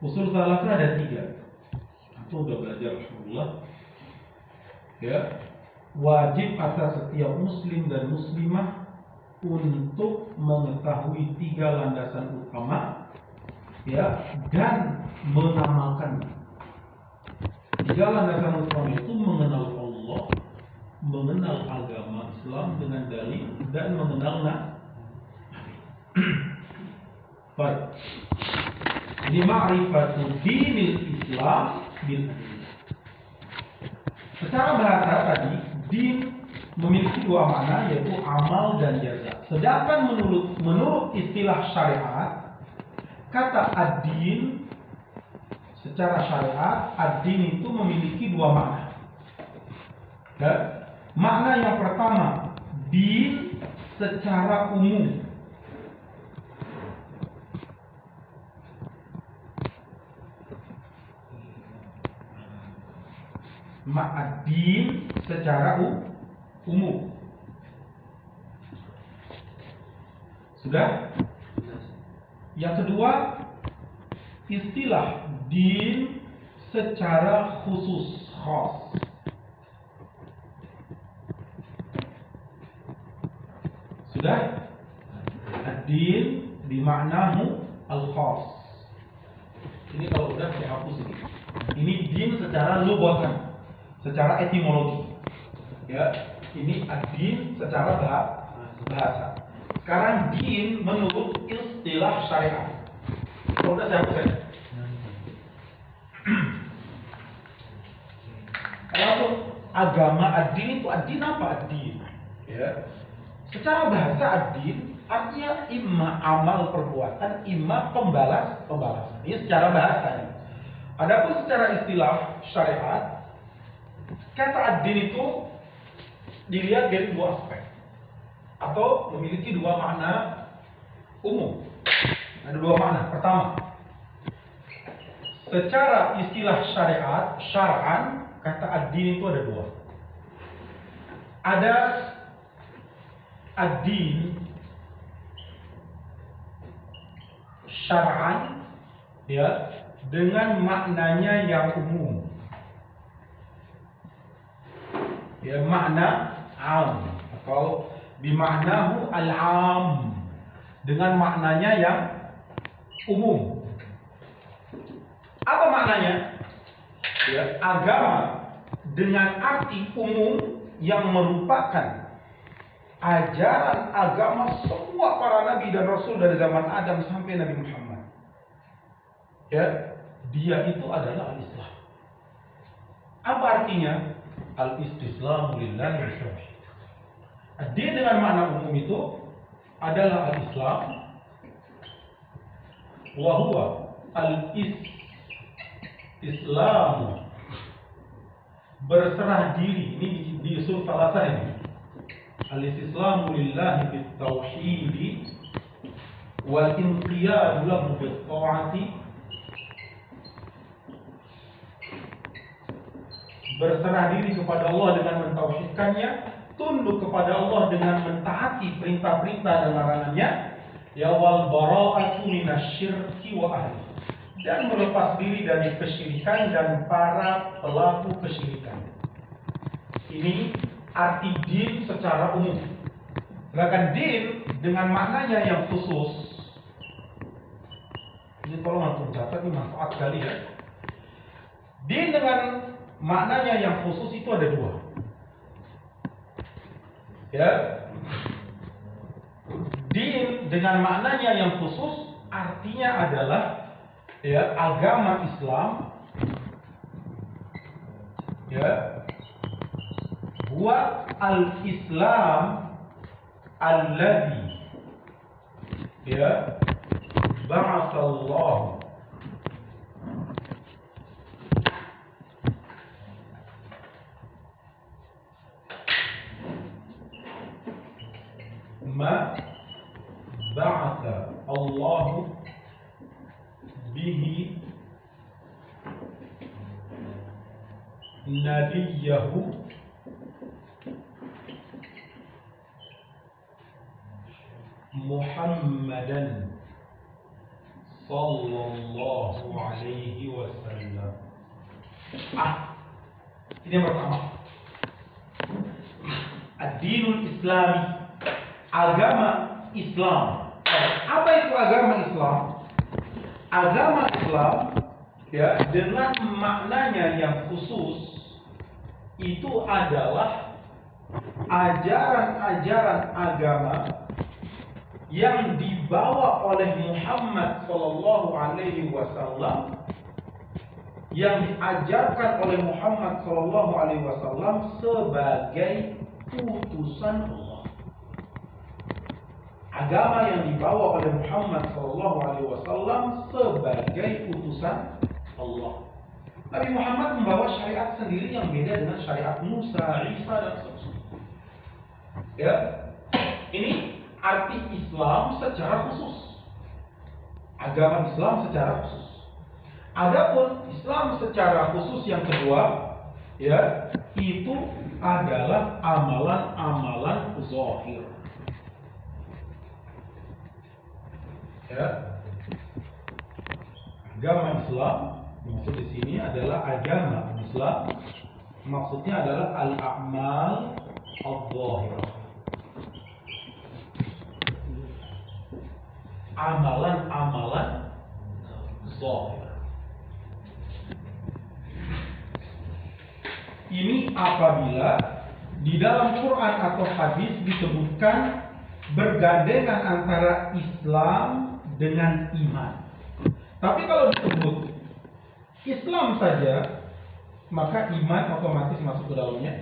Usul salasah ada 3. Aku udah belajar, alhamdulillah. Ya, wajib atas setiap muslim dan muslimah untuk mengetahui 3 landasan utama, ya, dan mengamalkan. 3 landasan utama itu mengenal Allah, mengenal agama Islam dengan dalil, dan mengenal Nabi. Baik. Ini ma'rifatul dinil Islam bil adillah. Secara bahasa tadi, din memiliki 2 makna, yaitu amal dan jaza. Sedangkan menurut istilah syariat, kata ad-din secara syariat, ad-din itu memiliki 2 makna. Ya. Makna yang pertama, din secara umum. Ad-din secara umum. Sudah? Yang kedua, istilah din secara khusus, khas. Sudah? Ad-din bima'nahu al-khas. Ini kalau udah saya hapus ini. Ini din secara lughatan, secara etimologi. Ya, ini ad-din secara bahasa. Sekarang din menurut istilah syariat. Kalau udah saya hapus ya. Kalau agama ad-din itu ad-din apa ad-din? Ya. Secara bahasa ad-din artinya imma amal perbuatan, imma pembalasan. Ini secara bahasanya. Adapun secara istilah syariat, kata ad-din itu dilihat dari 2 aspek atau memiliki 2 makna umum. Ada 2 makna. Pertama, secara istilah syariat, syar'an, kata ad-din itu ada 2. Ada ad-din syar'an, ya, dengan maknanya yang umum. Ya, makna am atau bimaknahu al-am, dengan maknanya yang umum. Apa maknanya? Ya, agama dengan arti umum yang merupakan ajaran agama semua para nabi dan rasul dari zaman Adam sampai Nabi Muhammad. Ya, dia itu adalah al-Islam. Apa artinya? Al-istislamu lillahi bisawih. Dia dengan makna umum itu adalah al-Islam, wa huwa al-Islam, berserah diri. Ini di usul salasah ini. Al-istislamu lillahi bitauhid wal inqiyadu lahu bit-ta'ati. Berserah diri kepada Allah dengan mentauhidkannya, tunduk kepada Allah dengan mentaati perintah-perintah dan larangannya, ya wal bara'atu minasyirki wa ahli, dan melepas diri dari kesyirikan dan para pelaku kesyirikan. Ini arti din secara umum. Sedangkan din dengan maknanya yang khusus, ini tolong antum catat, ini manfaat kali ya. Din dengan maknanya yang khusus itu ada 2. Ya. Din dengan maknanya yang khusus artinya adalah, ya, agama Islam, ya, buat al-Islam alladzi, ya, ba'atsallahu ma ba'atha Allah bihi nabiyahu Muhammadan sallallahu alaihi wasallam. Ini yang pertama. Ad-dinul Islami, agama Islam. Apa itu agama Islam? Agama Islam, ya, dengan maknanya yang khusus itu adalah ajaran-ajaran agama yang dibawa oleh Muhammad sallallahu alaihi wasallam, yang diajarkan oleh Muhammad sallallahu alaihi wasallam sebagai utusan Allah. Agama yang dibawa oleh Muhammad sallallahu alaihi wasallam sebagai utusan Allah. Nabi Muhammad membawa syariat sendiri yang beda dengan syariat Musa, Isa dan seterusnya. Ya. Ini arti Islam secara khusus. Agama Islam secara khusus. Adapun Islam secara khusus yang kedua, ya, itu adalah amalan-amalan zahir. Ya. Agama Islam maksud di sini adalah agama Islam. Maksudnya adalah al-a'mal al-zahirah. Amalan-amalan zahir. Ini apabila di dalam Quran atau hadis disebutkan bergandengan antara Islam dengan iman. Tapi kalau disebut Islam saja, maka iman otomatis masuk ke dalamnya.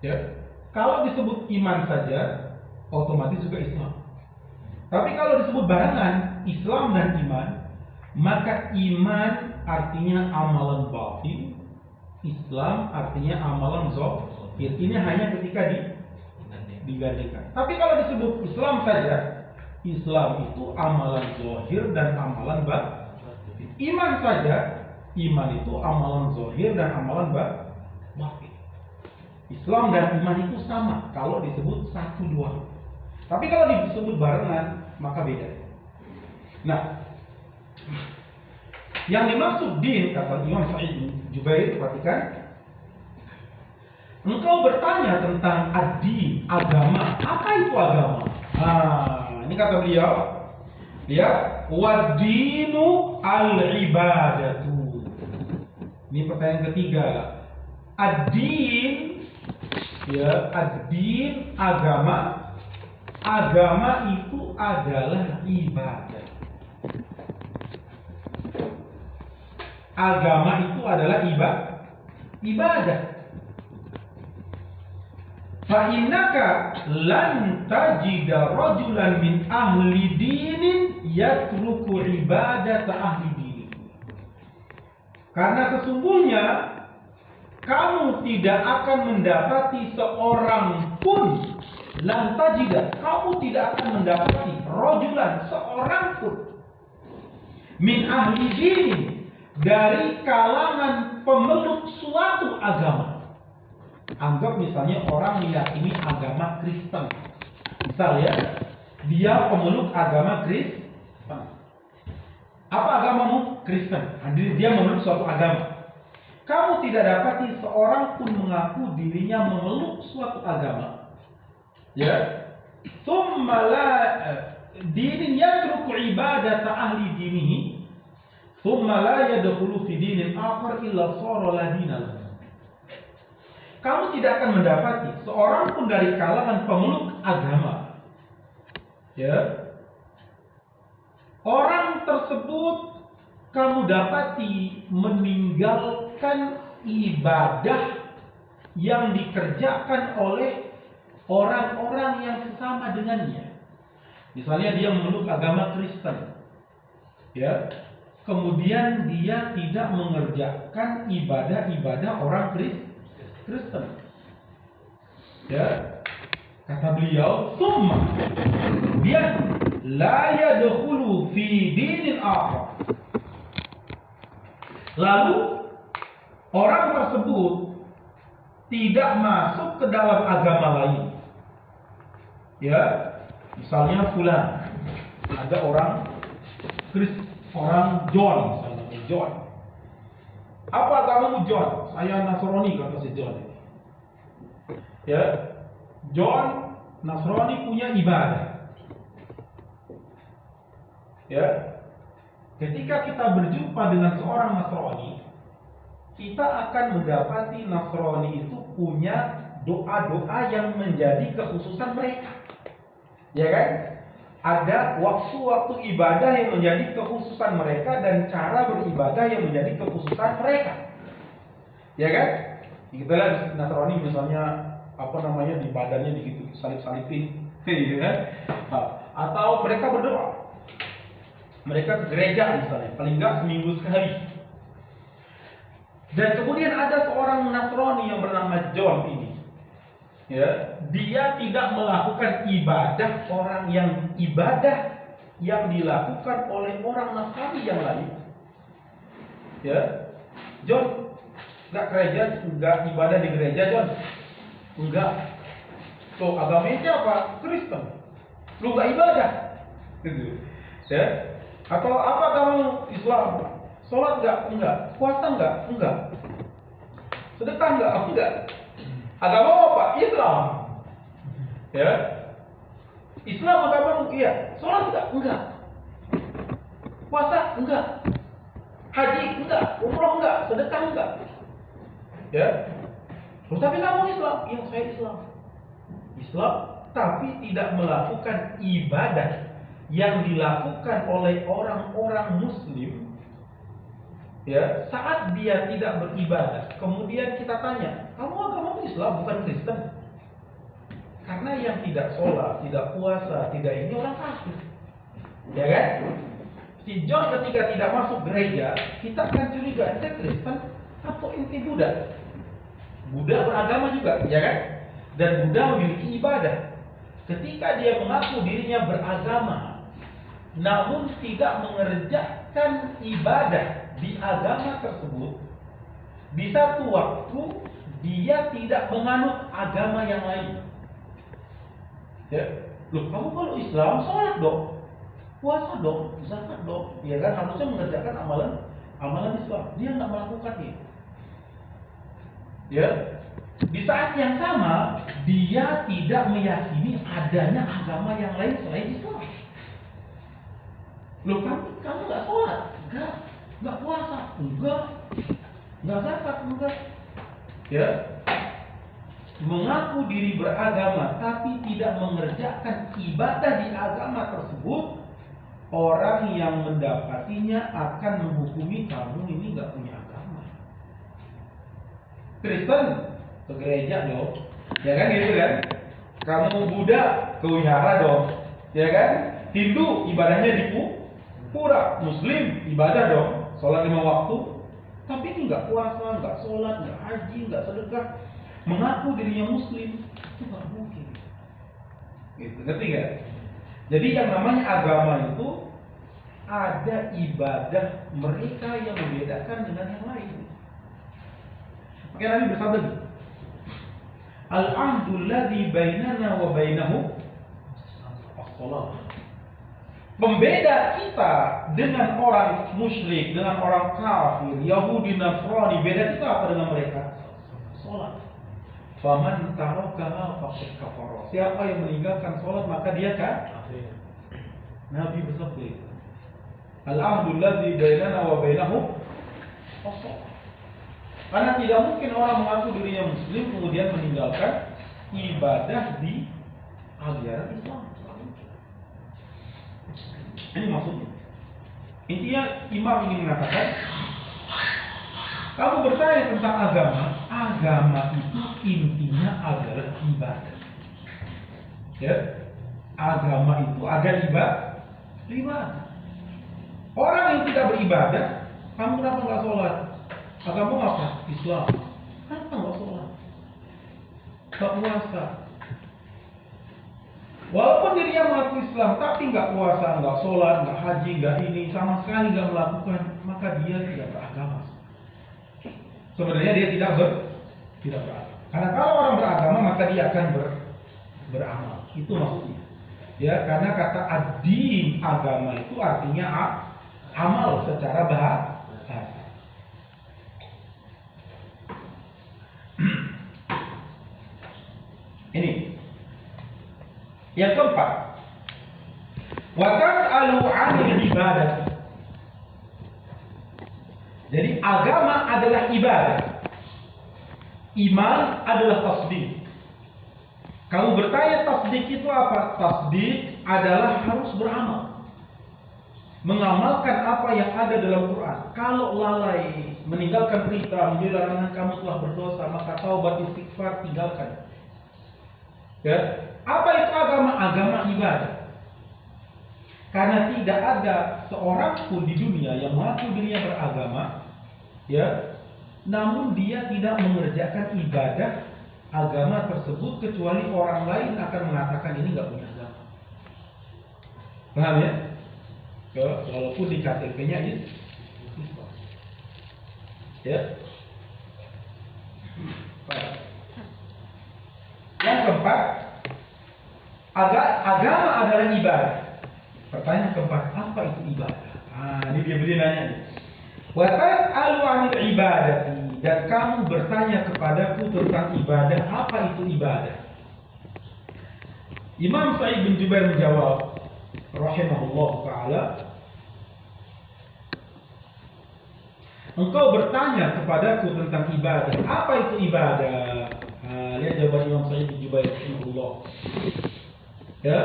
Ya. Kalau disebut iman saja, otomatis juga Islam. Tapi kalau disebut barengan Islam dan iman, maka iman artinya amalan batin, Islam artinya amalan zahir. Ini hanya ketika digandengkan. Tapi kalau disebut Islam saja, Islam itu amalan zahir dan amalan batin. Iman saja, iman itu amalan zahir dan amalan batin. Islam dan iman itu sama kalau disebut satu dua. Tapi kalau disebut barengan, maka beda. Nah, yang dimaksud din, kata Imam Sa'id bin Jubair, perhatikan. Engkau bertanya tentang ad-din, agama. Apa itu agama? Ini kata beliau. Lihat, wad-dinu al-ibadatu. Ini pertanyaan ketiga. Ad-din, ya, ad-din, agama. Agama itu adalah ibadah. Agama itu adalah ibadah. Fa innaka lan tajida rajulan min ahli dinin yatruku ibadata ahli dinin. Karena sesungguhnya kamu tidak akan mendapati seorang pun, lan tajida, kamu tidak akan mendapati rajulan, seorang pun min ahli dinin, dari kalangan pemeluk suatu agama. Anggap misalnya orang meyakini agama Kristen. Misal ya, dia pemeluk agama Kristen. Apa agamamu? Kristen. Dia memeluk suatu agama. Kamu tidak dapati seorang pun mengaku dirinya memeluk suatu agama. Ya. Tsumma la dinin yatruku ibadata ahli dinihi. Tsumma la yadkhulu fi dinin akhar illa shara la dinal. Kamu tidak akan mendapati seorang pun dari kalangan pemeluk agama, ya, orang tersebut kamu dapati meninggalkan ibadah yang dikerjakan oleh orang-orang yang sesama dengannya. Misalnya dia memeluk agama Kristen, ya, kemudian dia tidak mengerjakan ibadah-ibadah orang Kristen. Ya, kata beliau, summa dia la yadkhulu fi dinil akhar. Lalu orang tersebut tidak masuk ke dalam agama lain. Ya, misalnya fulan, ada orang orang John, misalnya John. Apa agamamu John? Saya Nasrani, kata si John. Ya, John Nasrani punya ibadah. Ya, ketika kita berjumpa dengan seorang Nasrani, kita akan mendapati Nasrani itu punya doa-doa yang menjadi kekhususan mereka. Ya kan? Ada waktu-waktu ibadah yang menjadi kekhususan mereka dan cara beribadah yang menjadi kekhususan mereka. Ya kan? Kita lihat Nasrani misalnya di badannya begitu salip-salipin, ya kan? Atau mereka berdoa. Mereka ke gereja misalnya, paling enggak seminggu sekali. Dan kemudian ada seorang Nasrani yang bernama John ini. Ya, dia tidak melakukan ibadah yang dilakukan oleh orang Nasrani yang lain. Ya, John nggak gereja, nggak ibadah di gereja, John. Enggak. So agamanya siapa? Kristen. Lu nggak ibadah, gitu. Ya. Atau apa kamu Islam? Sholat enggak. Puasa enggak. Sedekah enggak. Agama apa? Islam. Ya. Islam agama iya. Sholat enggak. Puasa enggak. Haji enggak. Umroh enggak. Sedekah enggak. Ya. Terus tapi kamu Islam? Iya, saya Islam, tapi tidak melakukan ibadah yang dilakukan oleh orang-orang Muslim. Ya, saat dia tidak beribadah, kemudian kita tanya, kamu agama Islam bukan Kristen? Karena yang tidak sholat, tidak puasa, tidak ini orang kafir, ya kan? Si John ketika tidak masuk gereja, kita akan curiga ente Kristen atau ente Buddha? Buddha beragama juga, ya kan? Dan Buddha memiliki ibadah. Ketika dia mengaku dirinya beragama, namun tidak mengerjakan ibadah di agama tersebut, di satu waktu dia tidak menganut agama yang lain. Ya, loh kamu kalau Islam sholat dong, puasa dong, zakat dong, ya kan harusnya mengerjakan amalan Islam. Dia nggak melakukannya. Ya, di saat yang sama dia tidak meyakini adanya agama yang lain selain Islam. Loh kamu nggak sholat? Nggak puasa? Nggak zakat? Enggak. Ya, mengaku diri beragama tapi tidak mengerjakan ibadah di agama tersebut, orang yang mendapatinya akan menghukumi kamu ini nggak punya agama. Kristen ke gereja dong, ya kan gitu kan? Kamu Buddha ke wihara dong, ya kan? Hindu ibadahnya di pura, Muslim ibadah dong, sholat 5 waktu. Tapi ini nggak puasa, nggak sholat, nggak haji, nggak sedekah, mengaku dirinya Muslim, itu nggak mungkin. Gitu, ngerti nggak? Jadi yang namanya agama itu ada ibadah mereka yang membedakan dengan yang lain. Oke, Nabi bersabda, Al-ahdu alladhi bainana wa bainahu as-salat. Pembeda kita dengan orang musyrik, dengan orang kafir, Yahudi, Nasrani, beda kita apa dengan mereka? Salat. Faman tarakaha faqad kafara. Siapa yang meninggalkan salat maka dia kafir. Nabi bersabda, Al-ahdu alladhi bainana wa bainahu as-salat. Karena tidak mungkin orang mengaku dirinya Muslim kemudian meninggalkan ibadah di ajaran Islam. Ini maksudnya. Intinya Imam ingin mengatakan, kamu bertanya tentang agama itu intinya adalah ibadah. Ya, agama itu ada ibadah. Orang yang tidak beribadah, kamu kenapa nggak sholat? Agama apa? Islam. Kenapa nggak sholat? Nggak puasa. Walaupun dirinya mengaku Islam, tapi nggak puasa, nggak sholat, nggak haji, nggak ini, sama sekali nggak melakukan, maka dia tidak beragama. Sebenarnya dia tidak beragama. Karena kalau orang beragama, maka dia akan beramal. Itu maksudnya. Ya, karena kata ad-din, agama itu artinya amal secara bahasa. Ini yang keempat, wa tas'alu 'anil ibadah. Jadi agama adalah ibadah, iman adalah tasdik. Kamu bertanya tasdik itu apa? Tasdik adalah harus beramal, mengamalkan apa yang ada dalam Quran. Kalau lalai meninggalkan perintah, menjadi larangan, kamu telah berdosa, maka taubat istighfar tinggalkan. Ya, apa itu agama? Agama ibadah. Karena tidak ada seorang pun di dunia yang mengaku dirinya beragama, ya, namun dia tidak mengerjakan ibadah agama tersebut, kecuali orang lain akan mengatakan ini nggak punya agama. Paham ya? Ya, walaupun di KTP-nya Islam. Ya. Yang keempat, agama adalah ibadah. Pertanyaan keempat, apa itu ibadah? Ini dia beri nanya. Wa tas'alu 'anil ibadati, dan kamu bertanya kepadaku tentang ibadah. Apa itu ibadah? Imam Sa'id bin Jubair menjawab, rahimahullah taala, engkau bertanya kepadaku tentang ibadah. Apa itu ibadah? Lihat jawaban Imam Sa'id bin Jubair rahimahullah. Ya.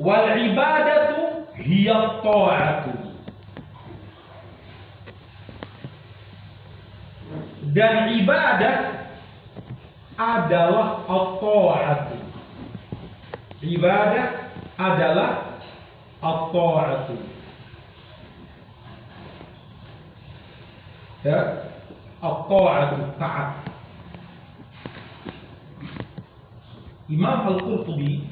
Wal ibadatu hiya ta'atu. Dan ibadah adalah at-ta'atu. Ibadah adalah at-ta'atu. Ya, at-ta'atu, taat. Imam Al-Qurtubi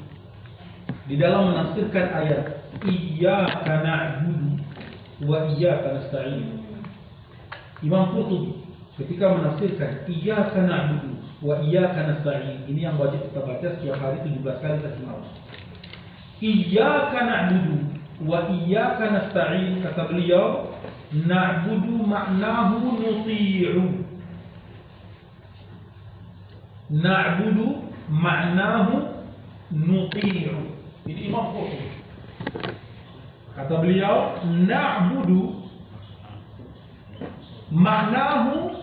di dalam menafsirkan ayat iyyaka na'budu wa iyyaka nasta'in, Imam Qurtubi ketika menafsirkan iyyaka na'budu wa iyyaka nasta'in, ini yang wajib kita baca setiap hari 17 kali setiap malam. Iyyaka na'budu wa iyyaka nasta'in, kata beliau, na'budu ma'nahu nuti'u. Na'budu ma'nahu nuti'u. Ini Imam Qurtubi. Kata beliau, na'budu ma'nahu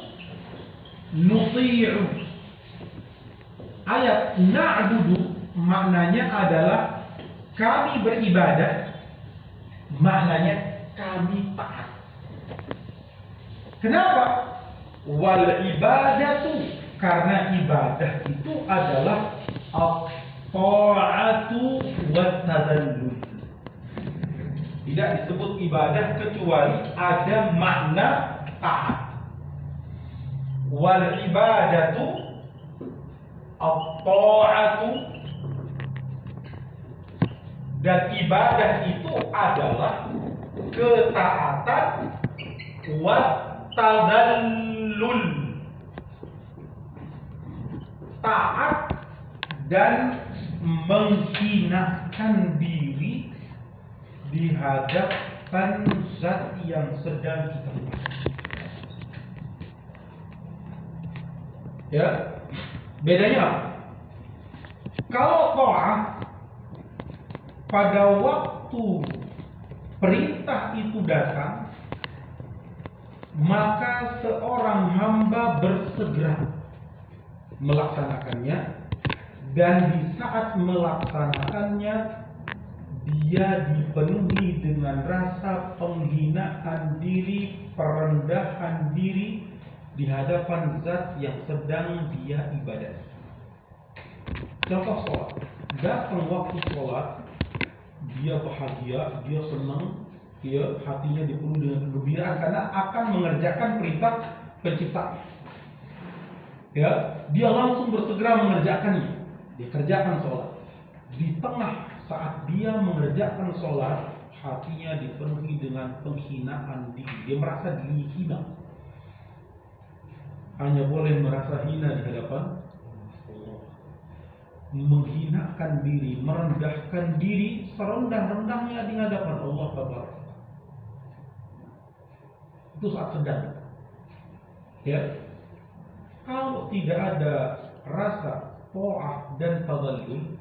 nuti'u. Ayat na'budu maknanya adalah kami beribadah, maknanya kami taat. Kenapa? Wal ibadatu, karena ibadah itu adalah at-ta'atu wat tadallul. Tidak disebut ibadah kecuali ada makna taat. Wal ibadatu at-ta'atu, dan ibadah itu adalah ketaatan, wat tadallul, taat dan menghinakan diri di hadapan zat yang sedang kita lihat. Ya, bedanya apa? Kalau ta'ah pada waktu perintah itu datang, maka seorang hamba bersegera melaksanakannya, dan di saat melaksanakannya dia dipenuhi dengan rasa penghinaan diri, perendahan diri di hadapan zat yang sedang dia ibadati. Contoh sholat, datang waktu sholat, dia bahagia, dia senang, dia hatinya dipenuhi dengan kegembiraan karena akan mengerjakan perintah pencipta. Ya, dia langsung bersegera mengerjakannya. Dia kerjakan sholat. Di tengah saat dia mengerjakan sholat, hatinya dipenuhi dengan penghinaan diri. Dia merasa diri hina. Hanya boleh merasa hina di hadapan Allah. menghinakan diri, merendahkan diri serendah-rendahnya di hadapan Allah Taala. Itu saat sedang. Ya. Kalau tidak ada rasa ta'ah dan tadallul,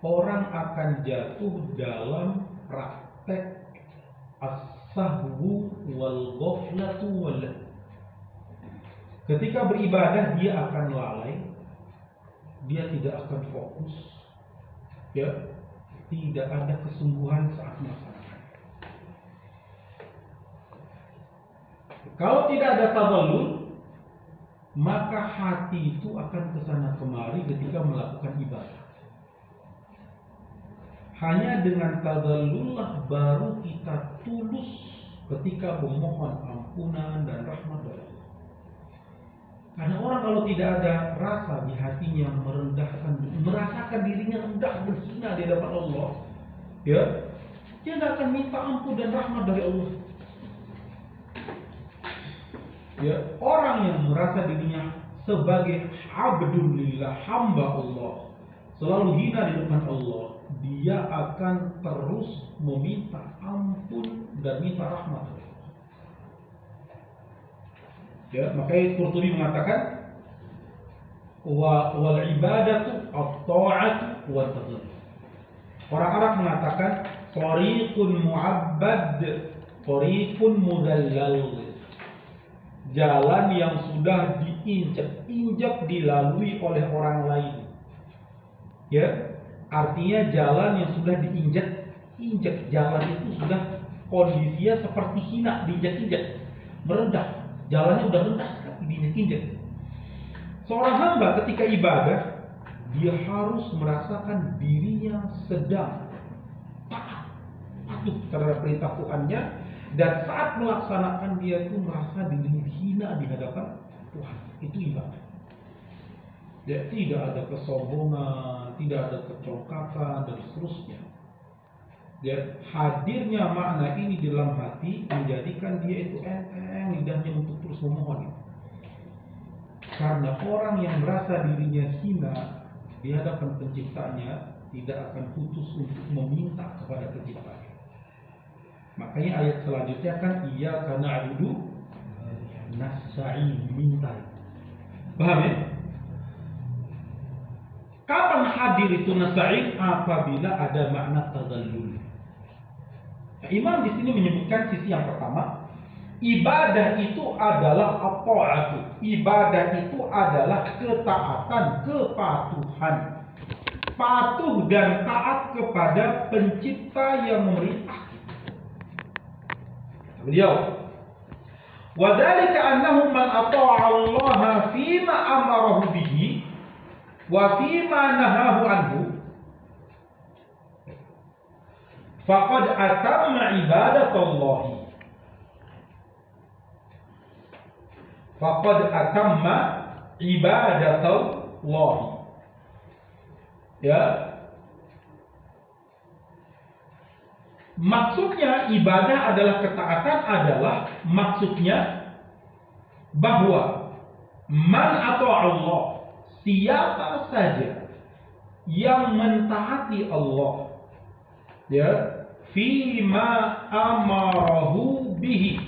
orang akan jatuh dalam praktek as-sahwu wal ghaflatu wal. Ketika beribadah dia akan lalai, dia tidak akan fokus, ya, tidak ada kesungguhan saat melaksanakan. Kalau tidak ada tadallul, maka hati itu akan kesana kemari ketika melakukan ibadah. Hanya dengan tadallullah baru kita tulus ketika memohon ampunan dan rahmat dari Allah. Karena orang kalau tidak ada rasa di hatinya merendahkan, merasakan dirinya rendah berhina di hadapan Allah, ya, dia tidak akan minta ampun dan rahmat dari Allah. Ya, orang yang merasa dirinya sebagai abdulillah, hamba Allah, selalu hina di depan Allah, dia akan terus meminta ampun dan minta rahmat. Ya, makanya Qurtubi mengatakan wal ibadatu at-ta'atu wa tadallul. Orang Arab mengatakan tariqun mu'abbad, tariqun mudallal. Jalan yang sudah diinjak dilalui oleh orang lain. Ya, artinya jalan yang sudah diinjak jalan itu sudah kondisinya seperti hina, diinjak-injak, merendah. Jalannya udah rendah sekali, diinjak-injak. Seorang hamba ketika ibadah, dia harus merasakan dirinya sedang taat, patuh terhadap perintah Tuhannya, dan saat melaksanakan dia itu merasa dirinya hina di hadapan Tuhan. Itu ibadah. Ya, tidak ada kesombongan, tidak ada kecongkakan dan seterusnya. Ya, hadirnya makna ini di dalam hati menjadikan dia itu enteng lidahnya untuk terus memohon. Karena orang yang merasa dirinya hina di hadapan penciptanya tidak akan putus untuk meminta kepada penciptanya. Makanya ayat selanjutnya kan iyyaka na'budu nasta'in, minta. Paham ya? Kapan hadir itu nasta'in? Apabila ada makna tadallul. Imam di sini menyebutkan sisi yang pertama, ibadah itu adalah at-ta'atu. Ibadah itu adalah ketaatan, kepatuhan. Patuh dan taat kepada pencipta yang memerintah. Beliau, wa dzalika annahu man ata'a Allah fima amarahu bihi wa fima nahahu anhu faqad atamma ibadatullah. Faqad atamma ibadatullah. Ya. Maksudnya ibadah adalah ketaatan, adalah maksudnya bahwa man atau Allah, siapa saja yang mentaati Allah, ya, fima amarahu bihi,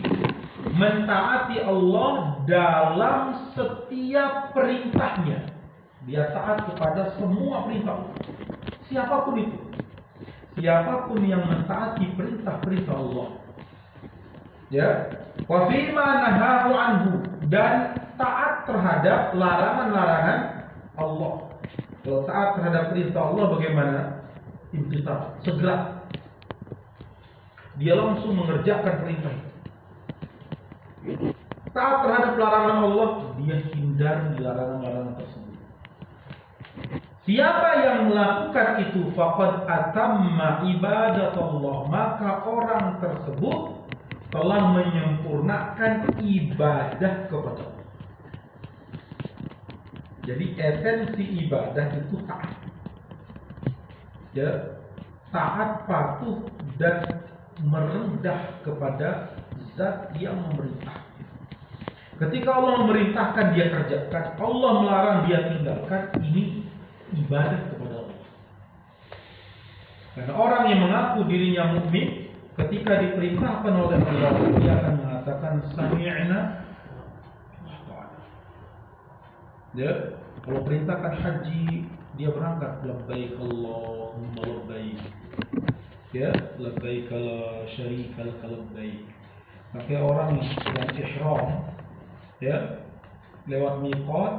mentaati Allah dalam setiap perintahnya, dia taat kepada semua perintah Allah. Siapapun itu, siapapun yang mentaati perintah-perintah Allah, ya, wa fima nahahu anhu, dan taat terhadap larangan-larangan Allah. Kalau taat terhadap perintah Allah bagaimana? Imtithal, segera dia langsung mengerjakan perintah. Taat terhadap larangan Allah, dia hindar di larangan-larangan tersebut. Siapa yang melakukan itu, faqad atamma ibadatullah, maka orang tersebut telah menyempurnakan ibadah kepada Allah. Jadi esensi ibadah itu taat. Ya, taat, patuh dan merendah kepada zat yang memerintah. Ketika Allah memerintahkan dia kerjakan, Allah melarang dia tinggalkan, ini ibadah kepada Dan orang yang mengaku dirinya mukmin ketika diperintahkan oleh Allah, dia akan mengatakan sami'na. Ya, kalau perintahkan haji, dia berangkat labbaik Allahumma labbaik. Ya, labbaik la syarika lak labbaik. Maka orang yang ihram, ya, lewat miqat,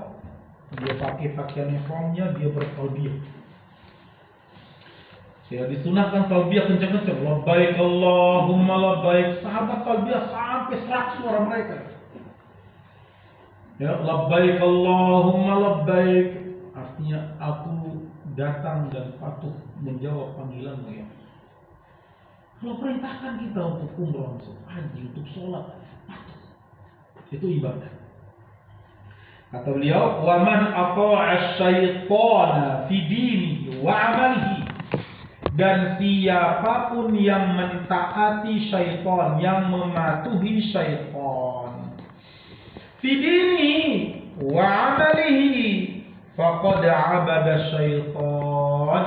dia pakai pakaian ihramnya, dia bertalbiyah. Ya, disunahkan talbiyah kencang-kencang. Labbaik Allahumma labbaik. Sahabat talbiyah sampai 100 suara mereka. Ya, labbaik Allahumma labbaik. Artinya aku datang dan patuh menjawab panggilanmu ya. Kalau perintahkan kita untuk umrah, untuk haji, untuk sholat, patuh. Itu ibadah. Kata beliau, wa man ata'a syaitana fi dinihi wa 'amalihi. Dan siapapun yang mentaati syaitan, yang mematuhi syaitan, fi dinihi wa 'amalihi, faqad 'abada syaitan.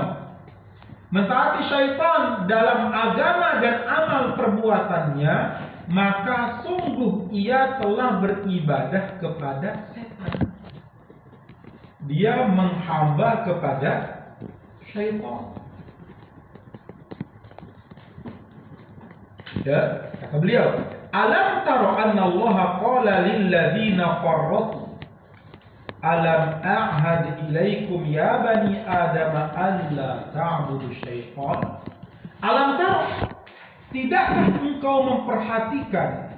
Mentaati syaitan dalam agama dan amal perbuatannya, maka sungguh ia telah beribadah kepada setan. Dia menghamba kepada syaitan. Ya, kata beliau, alam taro anna Allah qala lil ladzina farratu alam a'had ilaikum ya bani adam alla ta'budu syaitan. Alam taro, tidakkah engkau memperhatikan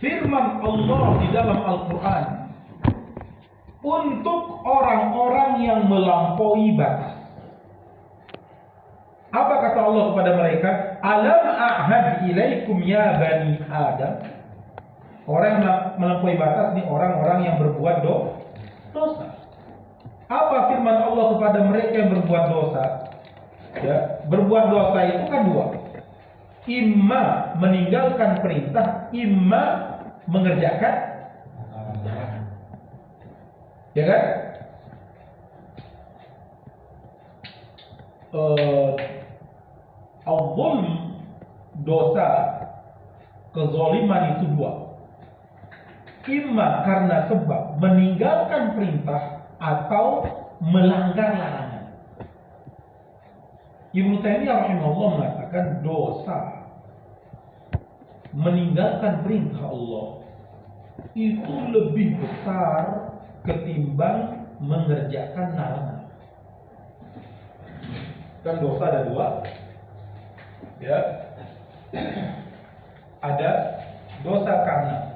firman Allah di dalam Al-Quran untuk orang-orang yang melampaui batas? Apa kata Allah kepada mereka? Alam a'had ilaikum ya bani adam. Orang yang melampaui batas ini orang-orang yang berbuat dosa. Apa firman Allah kepada mereka yang berbuat dosa? Ya, berbuat dosa itu kan dua. Imma meninggalkan perintah, imma mengerjakan larangan. Ya kan? Al-zulm, dosa, kezaliman itu dua. Imma karena sebab meninggalkan perintah atau melanggar larangan. Ibnu Taimiyah rahimahullah mengatakan dosa meninggalkan perintah Allah itu lebih besar ketimbang mengerjakan larangan. Kan dosa ada dua, ya. Ada dosa karena